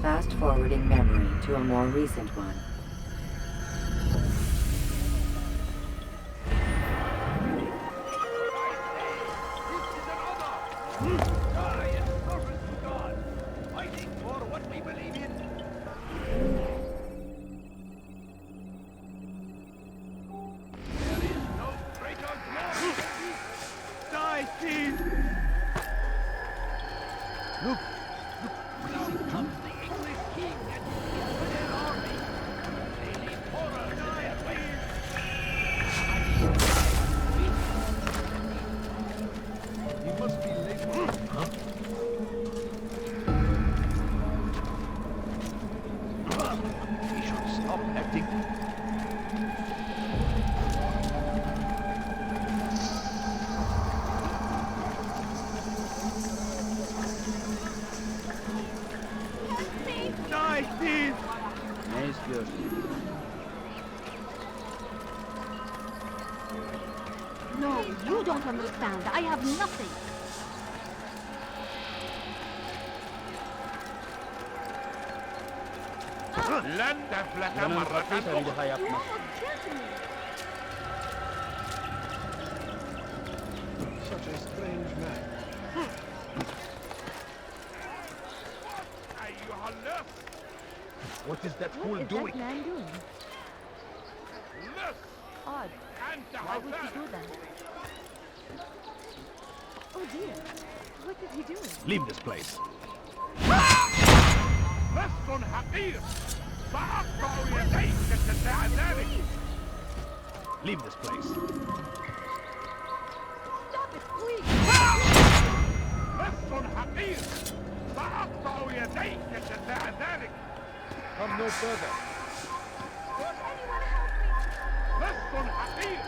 Fast forwarding memory to a more recent one. Ne istiyorsun? No, you don't understand. I have nothing. لن تفلت Buranın مرة farklıysa bir daha You yapma. almost killed me. Such a strange man. أيها اللص. What is that fool What is doing? that man doing? لص. Odd. أنت Why would he do هزار. that? Oh dear. What is he doing? Leave this place. لص حقير. سأقطع يديك تدعي ذلك. Leave this place. Stop it, please! لص حقير. سأقطع يديك تدعي ذلك. Come no further. Won't anyone help me? لص حقير.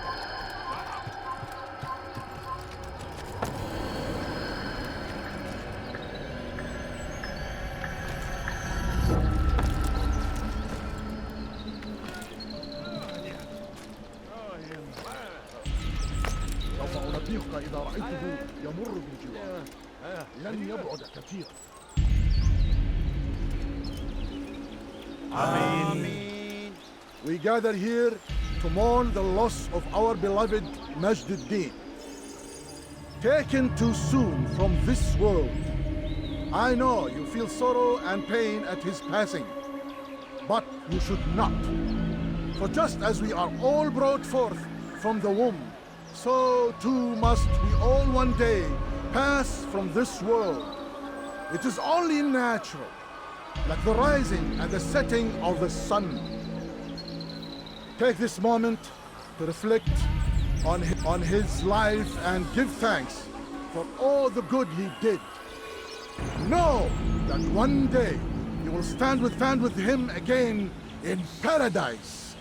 سوف أنبهك إذا رأيته يمر بالجوار. لن يبعد كثيرا. Amin. We gather here to mourn the loss of our beloved Majd al-Din. Taken too soon from this world. I know you feel sorrow and pain at his passing, but you should not. For just as we are all brought forth from the womb, so too must we all one day pass from this world. It is only natural, like the rising and the setting of the sun. Take this moment to reflect on his life and give thanks for all the good he did. Know that one day you will stand with him again in paradise.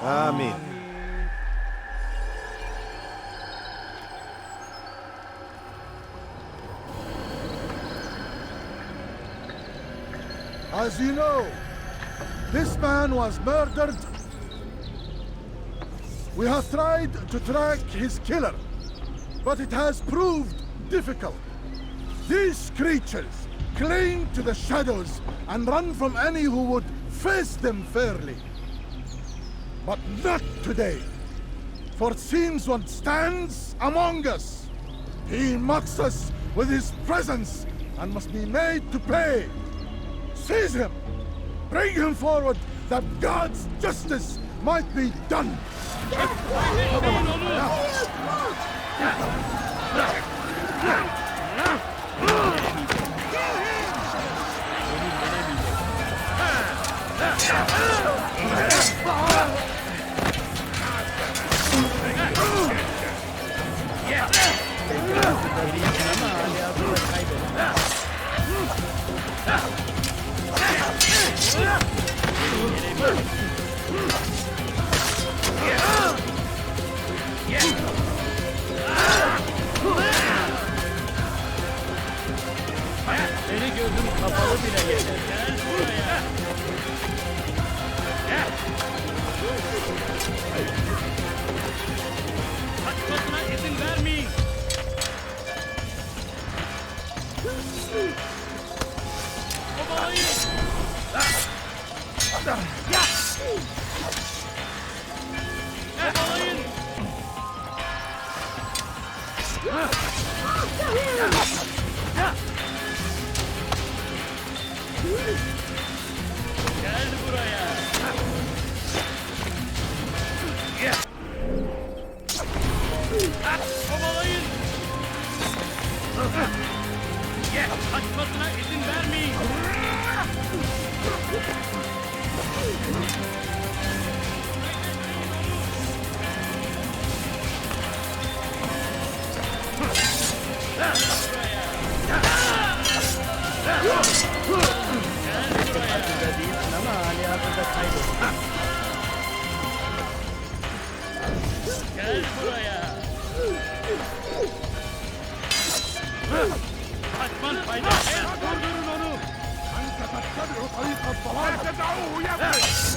Amin. As you know, this man was murdered. We have tried to track his killer, but it has proved difficult. These creatures cling to the shadows and run from any who would face them fairly. But not today, for it seems one stands among us. He mocks us with his presence and must be made to pay. Seize him! Bring him forward that God's justice might be done! Seni gözüm kapalı bile yeter. Gel buraya. Gel. Kaçmasına izin vermeyin. Kovalayın. Kovalayın. Gel buraya. Kovalayın. Kaçmasına izin vermeyin. Hazırda değilsin ama hali hazırda kayboldun. Gel buraya. Kaçman fayda. durdurun onu. أنت تتبع طريق الضلال. لا تدعوه يفلت.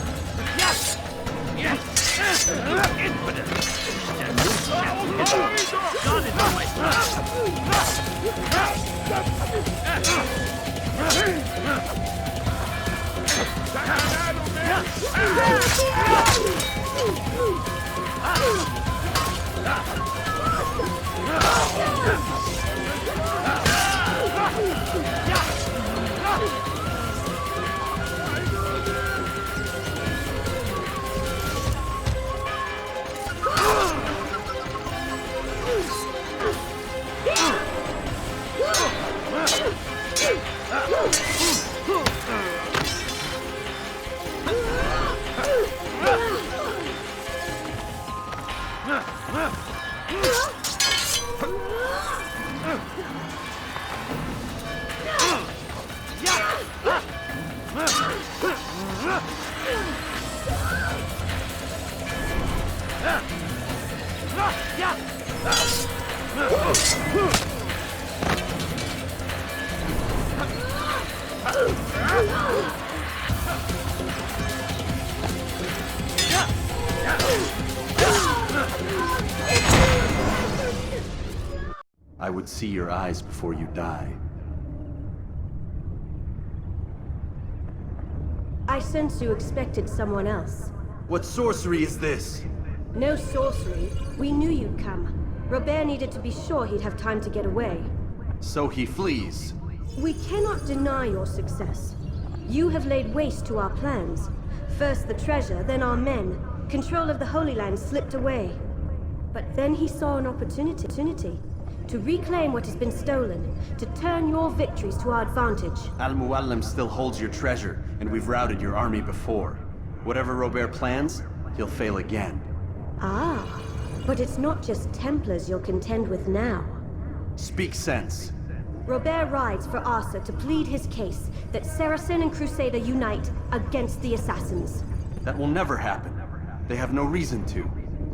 I would see your eyes before you die. I sense you expected someone else. What sorcery is this? No sorcery. We knew you'd come. Robert needed to be sure he'd have time to get away. So he flees. We cannot deny your success. You have laid waste to our plans. First the treasure, then our men. Control of the Holy Land slipped away. But then he saw an opportunity to reclaim what has been stolen, to turn your victories to our advantage. Al-Mualim still holds your treasure, and we've routed your army before. Whatever Robert plans, he'll fail again. Ah, but it's not just Templars you'll contend with now. Speak sense. Robert rides for Arsa to plead his case that Saracen and Crusader unite against the Assassins. That will never happen. They have no reason to.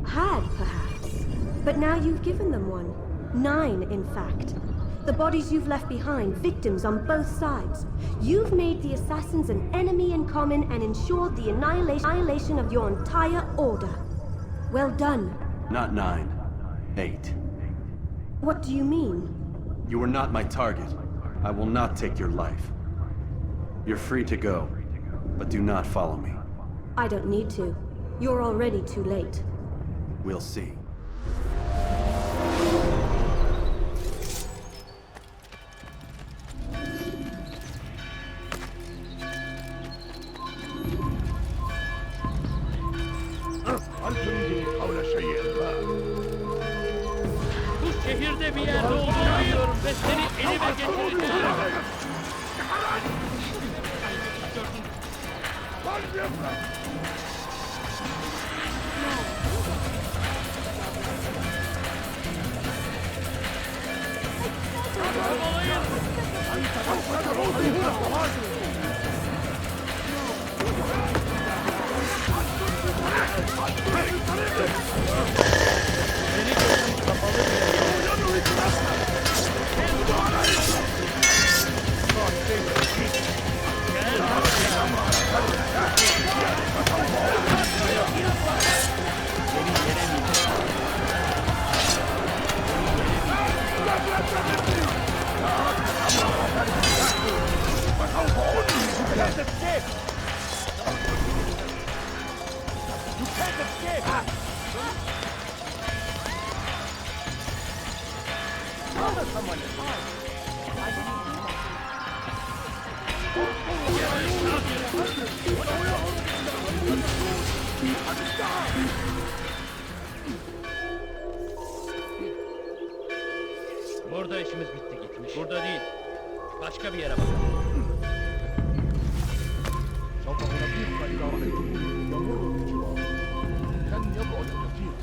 Had, perhaps. But now you've given them one. 9, in fact. The bodies you've left behind, victims on both sides. You've made the Assassins an enemy in common and ensured the annihilation of your entire order. Well done. Not 9. 8. What do you mean? You are not my target. I will not take your life. You're free to go, but do not follow me. I don't need to. You're already too late. We'll see. هل تريدني قول شيء ما؟ Bu şehirde bir yerde olduğunu biliyorum ve seni elime geçireceğim. Burada değil. Başka bir yere bakalım. سوف أنبهك إلى رحم يمر بجواره لن يبعد كثيرا.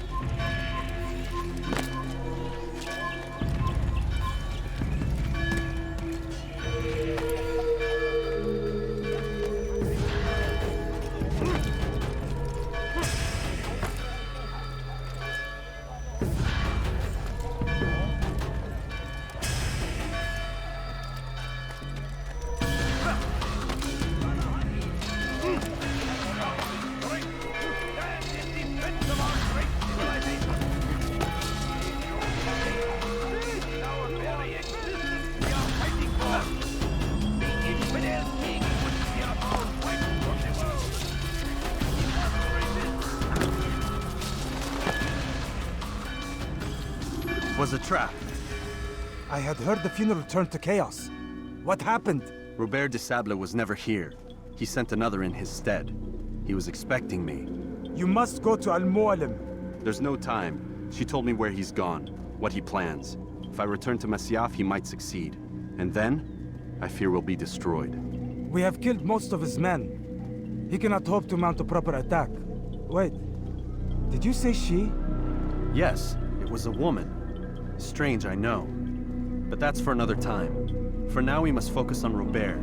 It was a trap. I had heard the funeral turned to chaos. What happened? Robert de Sable was never here. He sent another in his stead. He was expecting me. You must go to Al-Mualim. There's no time. She told me where he's gone, what he plans. If I return to Masyaf, he might succeed. And then, I fear we'll be destroyed. We have killed most of his men. He cannot hope to mount a proper attack. Wait, did you say she? Yes, it was a woman. Strange, I know. But that's for another time. For now, we must focus on Robert.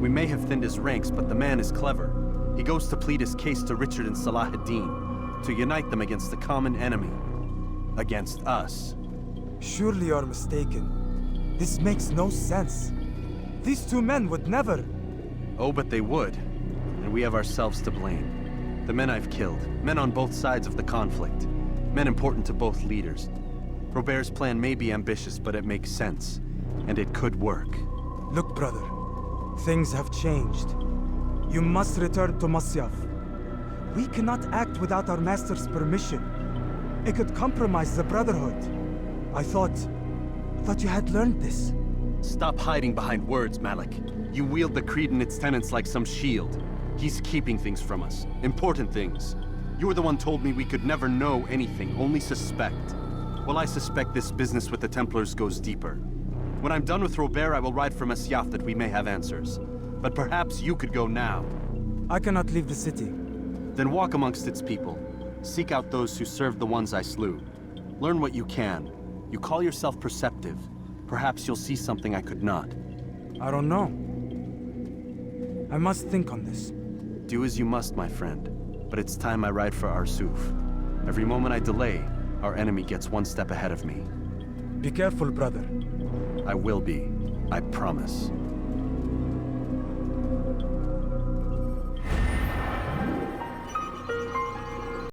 We may have thinned his ranks, but the man is clever. He goes to plead his case to Richard and Salah ad-Din, to unite them against the common enemy. Against us. Surely you're mistaken. This makes no sense. These two men would never... Oh, but they would. And we have ourselves to blame. The men I've killed, men on both sides of the conflict. Men important to both leaders. Robert's plan may be ambitious, but it makes sense. And it could work. Look, brother. Things have changed. You must return to Masyaf. We cannot act without our master's permission. It could compromise the Brotherhood. I thought you had learned this. Stop hiding behind words, Malik. You wield the creed and its tenets like some shield. He's keeping things from us. Important things. You were the one told me we could never know anything, only suspect. Well, I suspect this business with the Templars goes deeper. When I'm done with Robert, I will ride for Masyaf that we may have answers. But perhaps you could go now. I cannot leave the city. Then walk amongst its people. Seek out those who served the ones I slew. Learn what you can. You call yourself perceptive. Perhaps you'll see something I could not. I don't know. I must think on this. Do as you must, my friend. But it's time I ride for Arsuf. Every moment I delay, our enemy gets one step ahead of me. Be careful, brother. I will be. I promise.